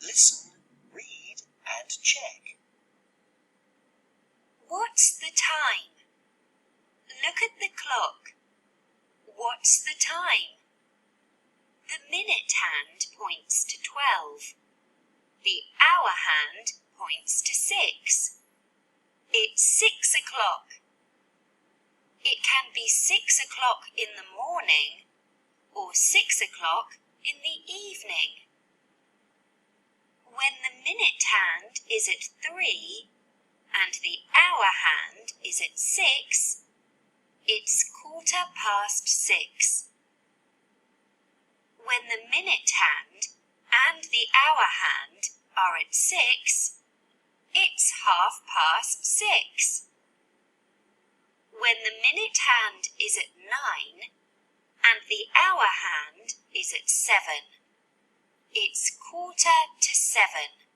Listen, read and check. What's the time? Look at the clock. What's the time? The minute hand points to 12. The hour hand points to 6. It's 6 o'clock. It can be 6 o'clock in the morning or 6 o'clock in the evening. When the minute hand is at 3 and the hour hand is at 6, it's 6:15. When the minute hand and the hour hand are at 6, it's 6:30. When the minute hand is at 9 and the hour hand is at 7, it's 6:45.